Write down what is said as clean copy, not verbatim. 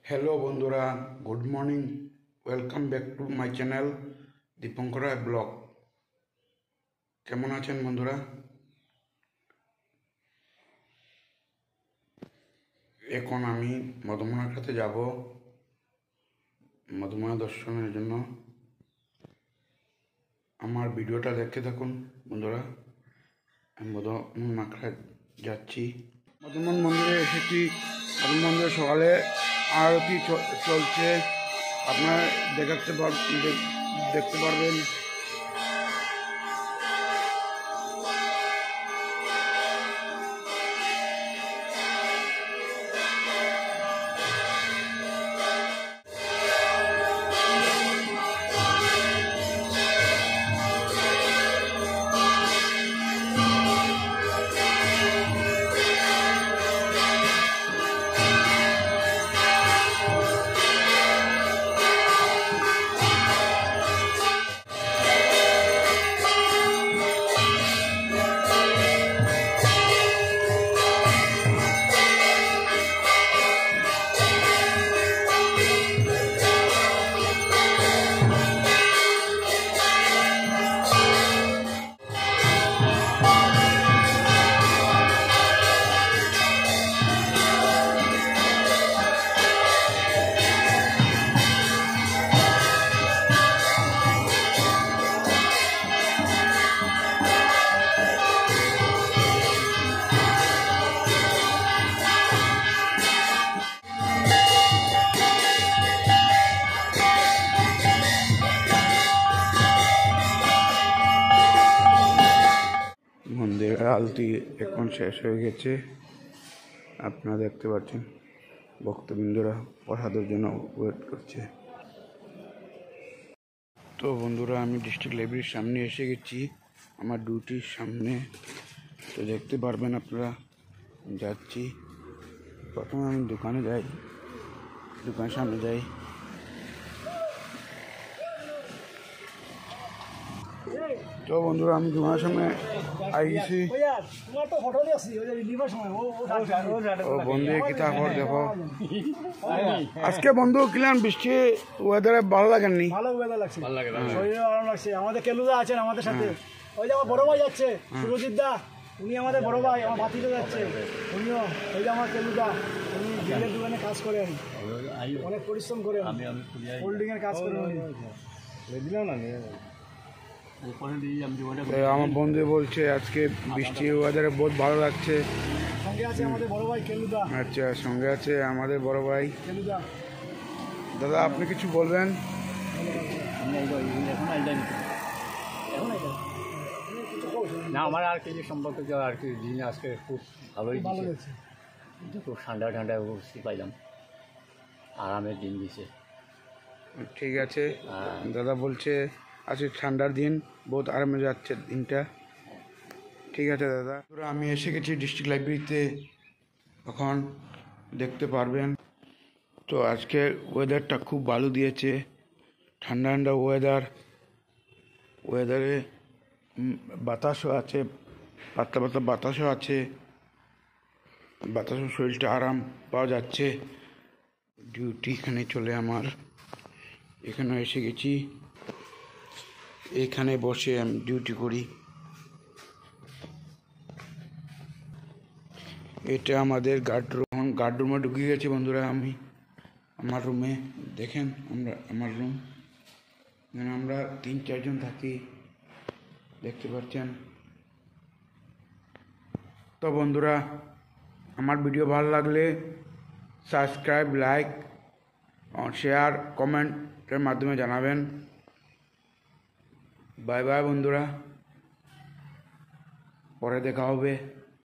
Hello বন্ধুরা, good morning. Welcome back to my channel Dipankar Roy blog. কেমন আছেন বন্ধুরা? এখন আমি মধুমনার কাছে যাব মধুমনা দর্শনের জন্য। আমার ভিডিওটা দেখতে থাকুন বন্ধুরা। আমি মধুমনা যাচ্ছি। মধুমন মন্দিরে এসেছি। মধুমন মন্দিরে সকালে আরতি চলছে, আপনারা দেখতে পারবেন। মন্দিরের আলতি এখন শেষ হয়ে গেছে। আপনারা দেখতে পাচ্ছেন ভক্তবৃন্দরা প্রসাদের জন্য ওয়েট করছে। তো বন্ধুরা, আমি ডিস্ট্রিক্ট লাইব্রেরির সামনে এসে গেছি, আমার ডিউটির সামনে। তো দেখতে পারবেন আপনারা, যাচ্ছি। প্রথমে আমি দোকানের সামনে যাই। তো বন্ধুরা, আমি দোকানের সামনে আইছি। বন্ধু কিতা খবর দেখো। আজকে বন্ধু কিলাম বৃষ্টি ওয়েদারে ভালো লাগেননি? ভালো ওয়েদার লাগছে, শরীরে আরাম লাগছে। আমাদের কেলুদা আছেন আমাদের সাথে, ওই যে আমার বড় ভাই যাচ্ছে সুরজিৎ দা, উনি আমাদের বড় ভাই, আমার ভাতিজা যাচ্ছে উনিও। ওই যে আমার কেলুদা, উনি বিলের দোকানে কাজ করেন, অনেক পরিশ্রম করেন, হোল্ডিং এর কাজ করেন উনি। আমার বন্ধু বলছে আজকে বৃষ্টির ওয়েদারে বহুত ভালো লাগছে। সঙ্গে আছে আমাদের বড় ভাই কেলুদা। আচ্ছা, সঙ্গে আছে আমাদের বড় ভাই কেলুদা। দাদা, আপনি কিছু বলবেন? না, আমার আর কি সম্পর্কে আর কি দিন আজকে খুব ভালোই দিচ্ছে, খুব ঠান্ডা বসে পাইলাম, আরামের দিন দিছে। ঠিক আছে, দাদা বলছে আজকে ঠান্ডার দিন, বহুত আরামে যাচ্ছে দিনটা। ঠিক আছে দাদা। আমি এসে গেছি ডিস্ট্রিক্ট লাইব্রেরিতে, এখন দেখতে পারবেন। তো আজকে ওয়েদারটা খুব ভালো দিয়েছে, ঠান্ডা ওয়েদারে বাতাসও আছে, পাতলা বাতাসও আছে, বাতাসও শরীরটা আরাম পাওয়া যাচ্ছে। ডিউটি এখানে চলে আমার, এখানে এসে গেছি, এখানে বসে আমি ডিউটি করি। এটা আমাদের গার্ড রুমে ঢুকে গেছি বন্ধুরা। আমি আমার রুমে দেখেন, আমার রুম, আমরা 3-4 জন থাকি, দেখতে পাচ্ছেন। তো বন্ধুরা, আমার ভিডিও ভালো লাগলে সাবস্ক্রাইব, লাইক, শেয়ার, কমেন্টের মাধ্যমে জানাবেন। বাই বাই বন্ধুরা, পরে দেখা হবে।